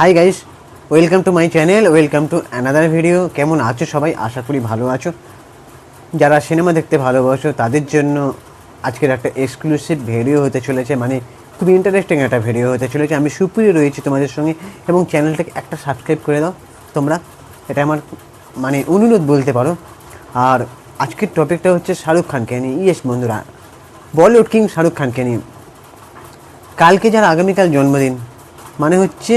Hi guys, welcome to my channel, welcome to another video. কেমন আছো সবাই? আশা করি ভালো আছো। যারা সিনেমা দেখতে ভালোবাসো তাদের জন্য আজকের একটা এক্সক্লুসিভ ভিডিও হতে চলেছে, মানে খুবই ইন্টারেস্টিং একটা ভিডিও হতে চলেছে। আমি সুপ্রিয় রয়েছি তোমাদের সঙ্গে, এবং চ্যানেলটাকে একটা সাবস্ক্রাইব করে দাও তোমরা, এটা আমার মানে অনুরোধ বলতে পারো। আর আজকের টপিকটা হচ্ছে শাহরুখ খানকে নিয়ে। ইয়েস বন্ধুরা, বলিউড কিং শাহরুখ খানকে নিয়ে। কালকে যার আগামীকাল জন্মদিন, মানে হচ্ছে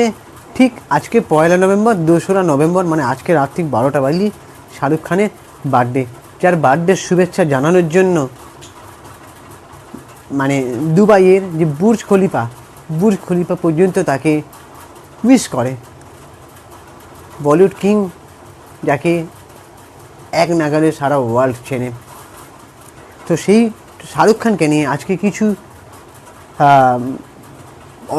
ঠিক আজকে 1 নভেম্বর, 2রা নভেম্বর, মানে আজকে রাত ঠিক 12টা বাজলি শাহরুখ খানের বার্থডে। যার বার্থডের শুভেচ্ছা জানানোর জন্য মানে দুবাইয়ের যে বুর্জ খলিফা পর্যন্ত তাকে উইশ করে। বলিউড কিং, যাকে এক নাগালে সারা ওয়ার্ল্ড চেনে। তো সেই শাহরুখ খানকে নিয়ে আজকে কিছু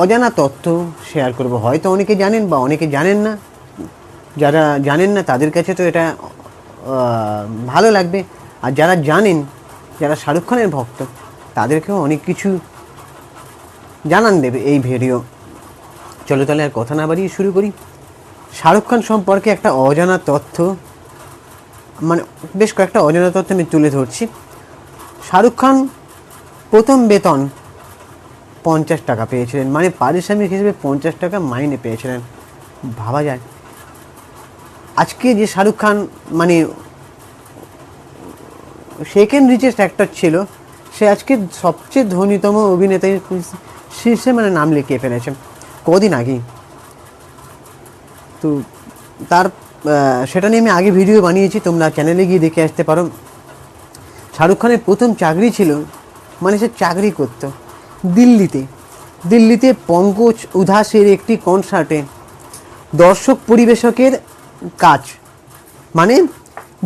অজানা তথ্য শেয়ার করব। হয়তো অনেকে জানেন বা অনেকে জানেন না। যারা জানেন না তাদের কাছে তো এটা ভালো লাগবে, আর যারা জানেন, যারা শাহরুখ খানের ভক্ত, তাদেরকেও অনেক কিছু জানান দেবে এই ভিডিও। চলো তাহলে আর কথা না বাড়িয়ে শুরু করি। শাহরুখ খান সম্পর্কে একটা অজানা তথ্য, মানে বেশ কয়েকটা অজানা তথ্য আমি তুলে ধরছি। শাহরুখ খান প্রথম বেতন 50 টাকা পেয়েছিলেন, মানে পারিশ্রমিক হিসেবে 50 টাকা মাইনে পেয়েছিলেন। ভাবা যায়, আজকে যে শাহরুখ খান মানে সেকেন্ড রিচেস্ট অ্যাক্টর ছিল, সে আজকে সবচেয়ে ধনীতম অভিনেতার শীর্ষে মানে নাম লিখিয়ে ফেলেছে কদিন আগেই। তো তার সেটা নিয়ে আমি আগে ভিডিও বানিয়েছি, তোমরা চ্যানেলে গিয়ে দেখে আসতে পারো। শাহরুখ খানের প্রথম চাকরি ছিল, মানে সে চাকরি করতো দিল্লিতে পঙ্কজ উধাসের একটি কনসার্টে দর্শক পরিবেশকের কাজ। মানে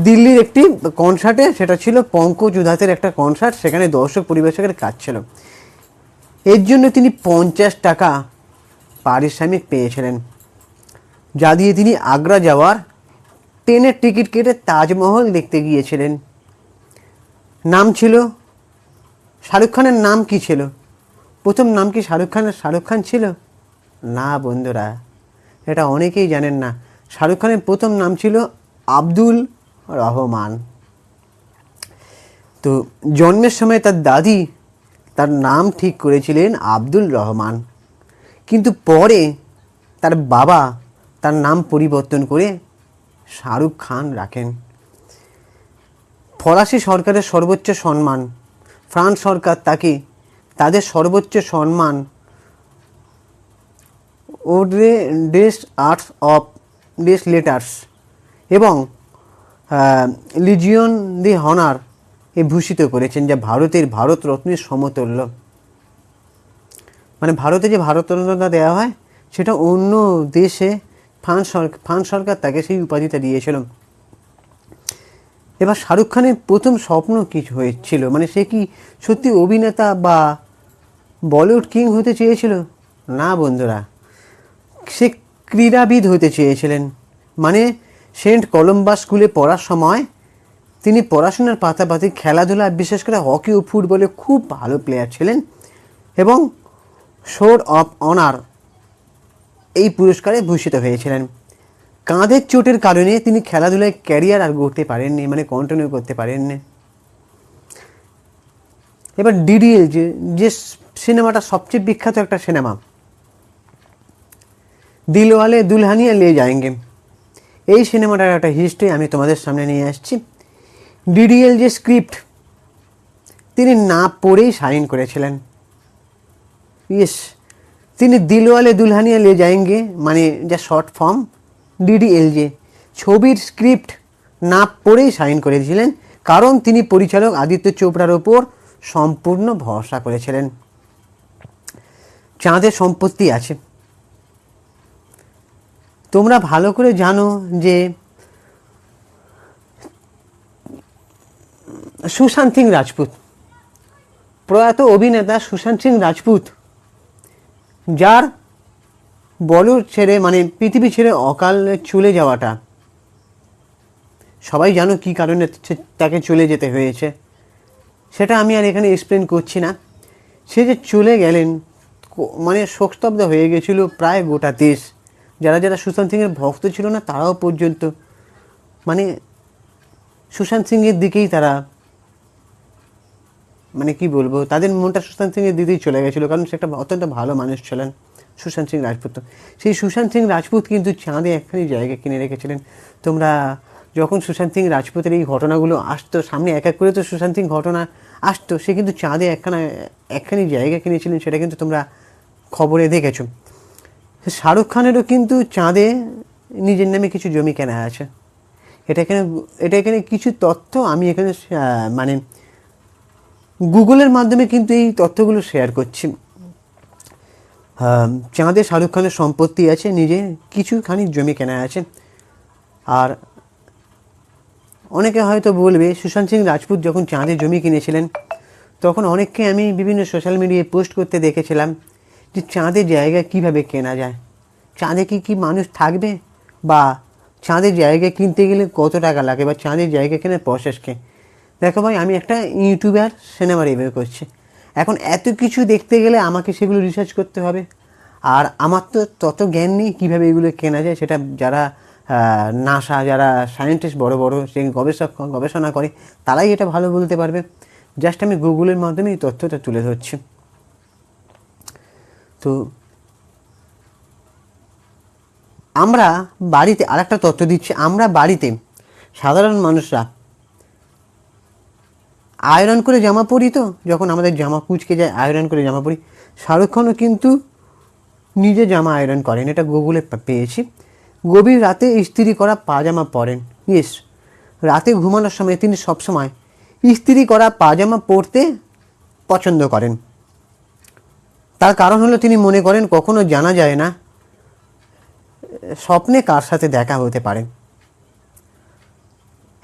দিল্লির একটি কনসার্টে, সেটা ছিল পঙ্কজ উধাসের একটা কনসার্ট, সেখানে দর্শক পরিবেশকের কাজ ছিল। এর জন্য তিনি 50 টাকা পারিশ্রমিক পেয়েছিলেন, যা দিয়ে তিনি আগ্রা যাওয়ার ট্রেনের টিকিট কেটে তাজমহল দেখতে গিয়েছিলেন। নাম ছিল শাহরুখ খানের। নাম কি ছিল? প্রথম নাম কি শাহরুখ খান ছিল? না বন্ধুরা, এটা অনেকেই জানেন না। শাহরুখ খানের প্রথম নাম ছিল আব্দুল রহমান। তো জন্মের সময় তার দাদি তার নাম ঠিক করেছিলেন আব্দুল রহমান, কিন্তু পরে তার বাবা তার নাম পরিবর্তন করে শাহরুখ খান রাখেন। ফরাসি সরকারের সর্বোচ্চ সম্মান, ফ্রান্স সরকার তাকে তাদের সর্বোচ্চ সম্মান অর্ডে ডেস আর্টস অফ ডেস লেটার্স এবং লিজিয়ন দি হনার এ ভূষিত করেছেন, যা ভারতের ভারতরত্নের সমতুল্য। মানে ভারতে যে ভারতরত্নটা দেওয়া হয়, সেটা অন্য দেশে ফ্রান্স সরকার তাকে সেই উপাধিটা দিয়েছিল। এবার শাহরুখ খানের প্রথম স্বপ্ন কিছু হয়েছিল, মানে সে কি সত্যি অভিনেতা বা বলিউড কিং হতে চেয়েছিল? না বন্ধুরা, সে ক্রীড়াবিদ হতে চেয়েছিলেন। মানে সেন্ট কলম্বাস স্কুলে পড়ার সময় তিনি পড়াশোনার পাশাপাশি খেলাধুলা, বিশেষ করে হকি ও ফুটবলে খুব ভালো প্লেয়ার ছিলেন, এবং সোর্ড অফ অনার এই পুরস্কারে ভূষিত হয়েছিলেন। কাঁধের চোটের কারণে তিনি খেলাধুলায় ক্যারিয়ার আর গড়তে পারেননি, মানে কন্টিনিউ করতে পারেননি। এবার ডিডিএল যে সিনেমাটা সবচেয়ে বিখ্যাত একটা সিনেমা, দিলওয়ালে দুলহানিয়া লে যায়েঙ্গে, এই সিনেমাটার একটা হিস্ট্রি আমি তোমাদের সামনে নিয়ে আসছি। ডিডিএল যে স্ক্রিপ্ট, তিনি না পড়েই সাইন করেছিলেন। ইয়েস, তিনি দিলওয়ালে দুলহানিয়া লে যায়েঙ্গে, মানে যা শর্ট ফর্ম ডিডিএলজে, ছবির স্ক্রিপ্ট না পড়েই সাইন করেছিলেন, কারণ তিনি পরিচালক আদিত্য চোপড়ার ওপর সম্পূর্ণ ভরসা করেছিলেন। চাঁদে সম্পত্তি আছে। তোমরা ভালো করে জানো যে সুশান্ত সিং রাজপুত, প্রয়াত অভিনেতা সুশান্ত সিং রাজপুত, যার বলিউড ছেড়ে মানে পৃথিবী ছেড়ে অকালে চলে যাওয়াটা, সবাই জানো কী কারণে তাকে চলে যেতে হয়েছে, সেটা আমি আর এখানে এক্সপ্লেন করছি না। সে যে চলে গেলেন, মানে শোকস্তব্ধ হয়ে গেছিল প্রায় গোটা দেশ, যারা যারা সুশান্ত সিংয়ের ভক্ত ছিল না তারাও পর্যন্ত মানে সুশান্ত সিংয়ের দিকেই তারা মানে কি বলবো, তাদের মনটা সুশান্ত সিংয়ের দিকেই চলে গেছিলো, কারণ সে একটা অত্যন্ত ভালো মানুষ ছিলেন সুশান্ত সিং রাজপুত। সেই সুশান্ত সিং রাজপুত কিন্তু চাঁদে একখানি জায়গা কিনে রেখেছিলেন। তোমরা যখন সুশান্ত সিং রাজপুতের এই ঘটনাগুলো আসতো সামনে, এক এক করে তো সুশান্ত সিং ঘটনা আসতো, সে কিন্তু চাঁদে একখানি জায়গা কিনেছিলেন, সেটা কিন্তু তোমরা খবরে দেখেছো। শাহরুখ খানেরও কিন্তু চাঁদে নিজের নামে কিছু জমি কেনা আছে। এটা এখানে কিছু তথ্য আমি এখানে মানে গুগলের মাধ্যমে কিন্তু এই তথ্যগুলো শেয়ার করছি। চাঁদে শাহরুখ খানের সম্পত্তি আছে, নিজে কিছুখানি জমি কেনা আছে। আর অনেকে হয়তো বলবে সুশান্ত সিং রাজপুত যখন চাঁদে জমি কিনেছিলেন তখন অনেককে আমি বিভিন্ন সোশ্যাল মিডিয়ায় পোস্ট করতে দেখেছিলাম যে চাঁদে জায়গা কিভাবে কেনা যায়, চাঁদে কি মানুষ থাকবে, বা চাঁদের জায়গা কিনতে গেলে কত টাকা লাগে, বা চাঁদের জায়গা কেনার প্রসেসকে। দেখো ভাই, আমি একটা ইউটিউবার, সিনেমা রিভিউ করছি। এখন এত কিছু দেখতে গেলে আমাকে সেগুলো রিসার্চ করতে হবে, আর আমার তো তত জ্ঞান নেই কীভাবে এগুলো কেনা যায়। সেটা যারা নাসা, যারা সায়েন্টিস্ট বড় বড় সে গবেষণা করে, তারাই এটা ভালো বলতে পারবে। জাস্ট আমি গুগলের মাধ্যমে এই তথ্যটা তুলে ধরছি। তো আমরা বাড়িতে আরেকটা তথ্য দিচ্ছি, আমরা বাড়িতে সাধারণ মানুষরা আয়রন করে জামা পরি, তো যখন আমাদের জামা কুচকে যায় আয়রন করে জামা পরি। শাহরুখ খানও কিন্তু নিজে জামা আয়রন করেন, এটা গুগলে পেয়েছি। গভীর রাতে ইস্ত্রি করা পাজামা পরেন। ইয়েস, রাতে ঘুমানোর সময় তিনি সবসময় ইস্ত্রি করা পাজামা পরতে পছন্দ করেন। তার কারণ হলো তিনি মনে করেন কখনো জানা যায় না স্বপ্নে কার সাথে দেখা হতে পারে।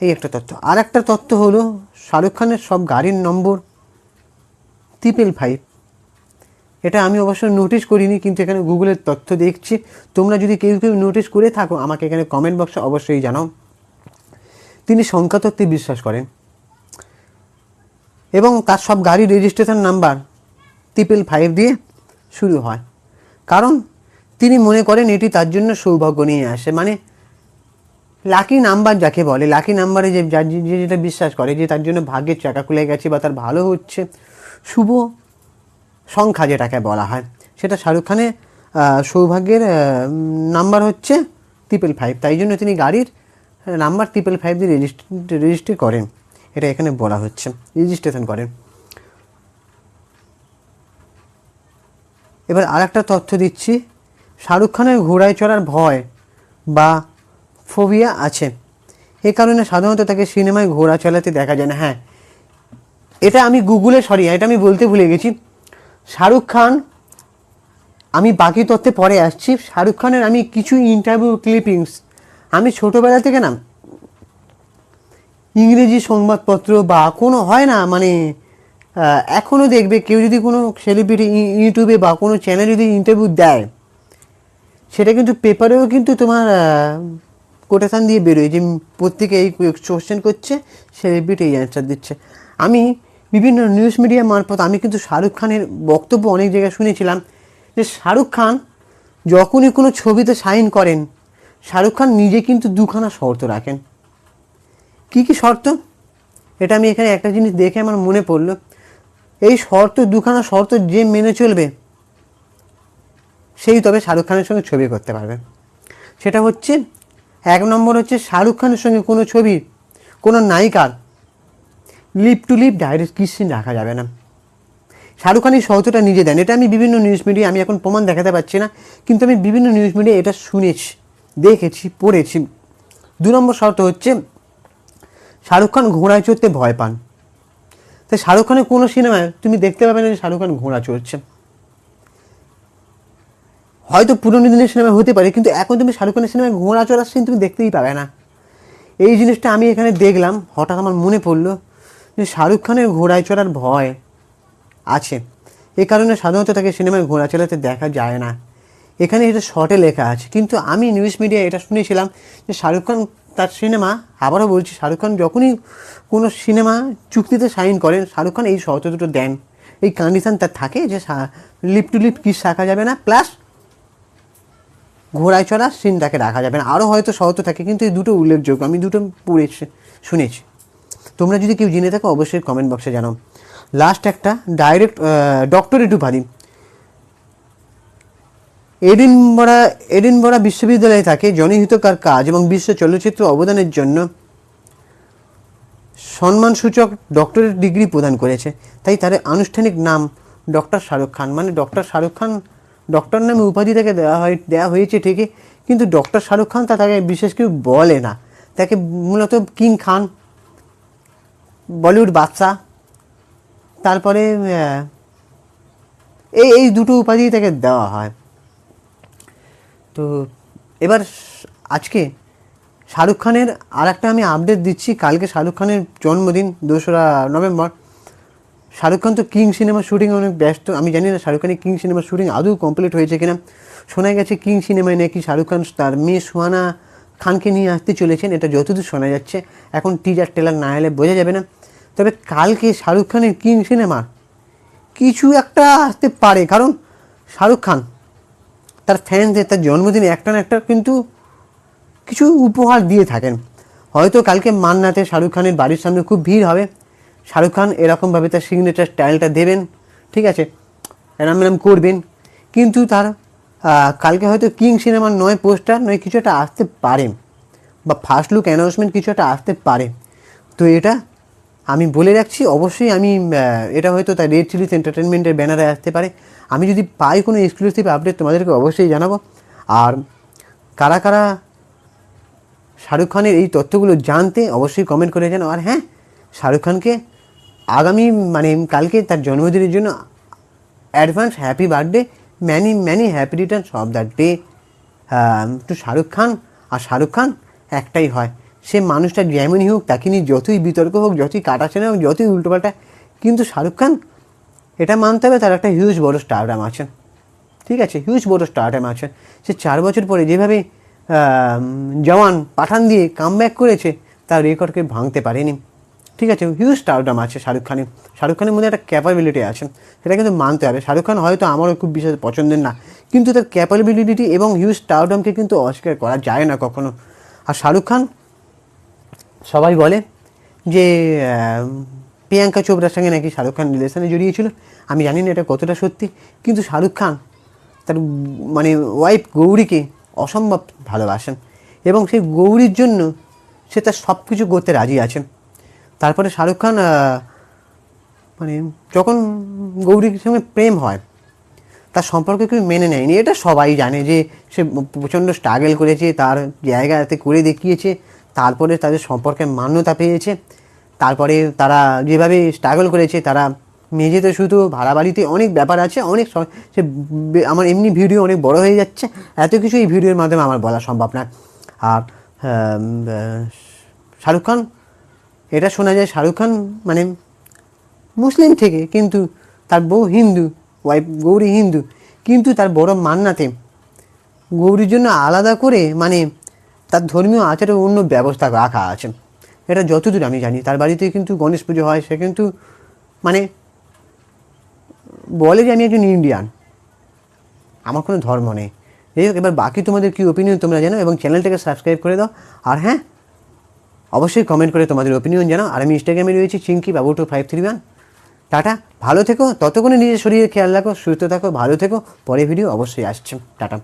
এই একটা তথ্য। আর একটা তথ্য হলো শাহরুখ খানের সব গাড়ির নম্বর 555। এটা আমি অবশ্য নোটিশ করিনি, কিন্তু এখানে গুগলের তথ্য দেখছি। তোমরা যদি কেউ নোটিশ করে থাকো আমাকে এখানে কমেন্ট বক্সে অবশ্যই জানাও। তিনি সংখ্যাতত্ত্বে বিশ্বাস করেন এবং তার সব গাড়ির রেজিস্ট্রেশন নাম্বার 555 দিয়ে শুরু হয়, কারণ তিনি মনে করেন এটি তার জন্য সৌভাগ্য নিয়ে আসে। মানে লাকি নাম্বার যাকে বলে, লাকি নাম্বারে যে যেটা বিশ্বাস করে যে তার জন্য ভাগ্যের চাকা খুলে গেছে বা তার ভালো হচ্ছে, শুভ সংখ্যা যেটাকে বলা হয়, সেটা শাহরুখ খানের সৌভাগ্যের নাম্বার হচ্ছে 555। তাই জন্য তিনি গাড়ির নাম্বার 555 দিয়ে রেজিস্ট্রি করেন, এটা এখানে বলা হচ্ছে, রেজিস্ট্রেশন করেন। এবার আরেকটা তথ্য দিচ্ছি, শাহরুখ খানের ঘোড়ায় চড়ার ভয় বা ফোবিয়া আছে, এই কারণে সাধারণত তাকে সিনেমায় ঘোড়া চালাতে দেখা যায় না। হ্যাঁ, এটা আমি এটা আমি বলতে ভুলে গেছি। শাহরুখ খান, আমি বাকি তথ্যে পরে আসছি। শাহরুখ খানের আমি কিছু ইন্টারভিউ ক্লিপিংস, আমি ছোটোবেলা থেকে না ইংরেজি সংবাদপত্র বা কোনো হয় না মানে এখনও দেখবে কেউ যদি কোনো সেলিব্রিটি ইউটিউবে বা কোনো চ্যানেলে যদি ইন্টারভিউ দেয়, সেটা কিন্তু পেপারেও কিন্তু তোমার কোটেশান দিয়ে বেরোয় যে প্রত্যেকে এই কোশ্চেন করছে, সেলিব্রিটি এই অ্যান্সার দিচ্ছে। আমি বিভিন্ন নিউজ মিডিয়া মারফত আমি কিন্তু শাহরুখ খানের বক্তব্য অনেক জায়গায় শুনেছিলাম যে শাহরুখ খান যখনই কোনো ছবিতে সাইন করেন, শাহরুখ খান নিজে কিন্তু দুখানা শর্ত রাখেন। কী কী শর্ত? এটা আমি এখানে একটা জিনিস দেখে আমার মনে পড়লো। এই দুখানা শর্ত যে মেনে চলবে সেই তবে শাহরুখ খানের সঙ্গে ছবি করতে পারবে। সেটা হচ্ছে, 1 নম্বর হচ্ছে শাহরুখ খানের সঙ্গে কোনো ছবি, কোনো নায়িকার lip to lip direct kiss scene রাখা যাবে না। শাহরুখ খান এই শর্তটা নিজে দেন। এটা আমি বিভিন্ন নিউজ মিডিয়া, আমি এখন প্রমাণ দেখাতে পারছি না, কিন্তু আমি বিভিন্ন নিউজ মিডিয়া এটা শুনেছি, দেখেছি, পড়েছি। 2 নম্বর শর্ত হচ্ছে শাহরুখ খান ঘোড়ায় চড়তে ভয় পান। তাই শাহরুখ খানের কোনো সিনেমায় তুমি দেখতে পাবে না যে শাহরুখ খান ঘোড়া চড়ছে। হয়তো পুরনো দিনের সিনেমা হতে পারে, কিন্তু এখন তুমি শাহরুখ খানের সিনেমায় ঘোড়া চড়ার সিন তুমি দেখতেই পাবে না। এই জিনিসটা আমি এখানে দেখলাম, হঠাৎ আমার মনে পড়লো যে শাহরুখ খানের ঘোড়ায় চড়ার ভয় আছে, এ কারণে সাধারণত তাকে সিনেমায় ঘোড়া চালাতে দেখা যায় না। এখানে এটা শর্টে লেখা আছে, কিন্তু আমি নিউজ মিডিয়ায় এটা শুনেছিলাম যে শাহরুখ খান তার সিনেমা, আবারও বলছি, শাহরুখ খান যখনই কোনো সিনেমা চুক্তিতে সাইন করেন, শাহরুখ খান এই শর্ত দুটো দেন, এই কন্ডিশান তার থাকে যে লিপ টু লিপ কিস রাখা যাবে না, প্লাস ঘোড়ায় চড়া সিনটাকে রাখা যাবে না। আরও হয়তো শর্ত থাকে, কিন্তু এই দুটো উল্লেখযোগ্য, আমি দুটো পড়ে শুনেছি। তোমরা যদি কেউ জেনে থাকো অবশ্যই কমেন্ট বক্সে জানাও। লাস্ট একটা ডাইরেক্ট ডক্টরেট উপাধি। এডিনবরা বিশ্ববিদ্যালয়ে তাকে জনহিতকর কাজ এবং বিশ্ব চলচ্চিত্র অবদানের জন্য সম্মানসূচক ডক্টরেট ডিগ্রি প্রদান করেছে। তাই তার আনুষ্ঠানিক নাম ডক্টর শাহরুখ খান। মানে ডক্টর শাহরুখ খান, ডক্টর নামে উপাধি তাকে দেওয়া হয়েছে ঠিকই, কিন্তু ডক্টর শাহরুখ খান তাকে বিশেষ কেউ বলে না, তাকে মূলত কিং খান, বলিউড বাদশা, তারপরে এই দুটো উপাধি তাকে দেওয়া হয়। তো এবার আজকে শাহরুখ খানের আর একটা আমি আপডেট দিচ্ছি। কালকে শাহরুখ খানের জন্মদিন, 2রা নভেম্বর। শাহরুখ খান তো কিং সিনেমার শুটিংয়ে অনেক ব্যস্ত। আমি জানি না শাহরুখ খানের কিং সিনেমার শুটিং আদৌ কমপ্লিট হয়েছে কিনা। শোনা গেছে কিং সিনেমায় নাকি শাহরুখ খান তার মেয়ে সুহানা খানকে নিয়ে আসতে চলেছেন, এটা যতদূর শোনা যাচ্ছে। এখন টিজার ট্রেলার না এলে বোঝা যাবে না। তবে কালকে শাহরুখ খানের কিং সিনেমার কিছু একটা আসতে পারে, কারণ শাহরুখ খান তার ফ্যানদের তার জন্মদিনে একটা না একটা কিন্তু কিছু উপহার দিয়ে থাকেন। হয়তো কালকে মান্নাতে শাহরুখ খানের বাড়ির সামনে খুব ভিড় হবে, শাহরুখ খান এরকমভাবে তার সিগনেচার স্টাইলটা দেবেন, ঠিক আছে, এরম করবেন। কিন্তু তার কালকে হয়তো কিং সিনেমার নয় পোস্টার নয় কিছু একটা আসতে পারে, বা ফার্স্ট লুক অ্যানাউন্সমেন্ট কিছু একটা আসতে পারে। তো এটা আমি বলে রাখছি, অবশ্যই আমি এটা হয়তো তার রেড চিলিস এন্টারটেনমেন্টের ব্যানারে আসতে পারে। আমি যদি পাই কোনো এক্সক্লুসিভ আপডেট তোমাদেরকে অবশ্যই জানাবো। আর কারা কারা শাহরুখ খানের এই তথ্যগুলো জানতে অবশ্যই কমেন্ট করে জানাও। আর হ্যাঁ, শাহরুখ খানকে আগামী কালকে তার জন্মদিনের জন্য advance happy birthday, many happy returns of the day to Shahrukh Khan. আর শাহরুখ খান একটাই হয়, সে মানুষটা যেমনই হোক, তাকে নিয়ে যতই বিতর্ক হোক, যতই কাটাছেনা হোক, যতই উল্টোপাল্টা, কিন্তু শাহরুখ খান এটা মানতে হবে তার একটা হিউজ বড় স্টারডাম আছে, ঠিক আছে, হিউজ বড় স্টারডাম আছে। সে 4 বছর পরে যেভাবে জওয়ান পাঠান দিয়ে কামব্যাক করেছে, তার রেকর্ডকে ভাঙতে পারেনি, ঠিক আছে। হিউজ স্টারডাম আছে শাহরুখ খানের মধ্যে একটা ক্যাপাবিলিটি আছে, সেটা কিন্তু মানতে হবে। শাহরুখ খান হয়তো আমারও খুব বিশেষ পছন্দের না, কিন্তু তার ক্যাপাবিলিটি এবং হিউজ স্টারডামকে কিন্তু অস্বীকার করা যায় না কখনো। আর শাহরুখ খান, সবাই বলে যে প্রিয়াঙ্কা চোপড়ার সঙ্গে নাকি শাহরুখ খান রিলেশনে জড়িয়েছিল। আমি জানি না এটা কতটা সত্যি, কিন্তু শাহরুখ খান তার ওয়াইফ গৌরীকে অসম্ভব ভালোবাসেন, এবং সেই গৌরীর জন্য সে তার সব কিছু করতে রাজি আছেন। তারপরে শাহরুখ খান যখন গৌরীর সঙ্গে প্রেম হয়, তার সম্পর্কে কেউ মেনে নেয়নি, এটা সবাই জানে যে সে প্রচণ্ড স্ট্রাগল করেছে, তার জায়গাতে করে দেখিয়েছে, তারপরে তাদের সম্পর্কে মান্যতা পেয়েছে। তারপরে তারা যেভাবে স্ট্রাগল করেছে, তারা মেঝেতে শুধু ভাড়া বাড়িতে অনেক ব্যাপার আছে, অনেক সে আমার এমনি ভিডিও অনেক বড় হয়ে যাচ্ছে, এত কিছু এই ভিডিওর মাধ্যমে আমার বলা সম্ভব না। আর শাহরুখ খান, এটা শোনা যায় শাহরুখ খান মুসলিম থেকে, কিন্তু তার বউ হিন্দু, ওয়াইফ গৌরী হিন্দু, কিন্তু তার বড় মান্নাতে গৌরীর জন্য আলাদা করে তার ধর্মীয় আচারে অন্য ব্যবস্থা রাখা আছে। এটা যতদূর আমি জানি, তার বাড়িতে কিন্তু গণেশ পুজো হয়, সে কিন্তু বলে যে আমি একজন ইন্ডিয়ান, আমার কোনো ধর্ম নেই। যাই হোক, এবার বাকি তোমাদের কী ওপিনিয়ন তোমরা জানো, এবং চ্যানেলটাকে সাবস্ক্রাইব করে দাও। আর হ্যাঁ, অবশ্যই কমেন্ট করে তোমাদের ওপিনিয়ন জানাও। আর আমি ইনস্টাগ্রামে রয়েছি চিঙ্কি বাবু 2531। টাটা, ভালো থেকো, ততক্ষণে নিজের শরীরের খেয়াল রাখো, সুস্থ থাকো, ভালো থেকো। পরে ভিডিও অবশ্যই আসছে। টাটা।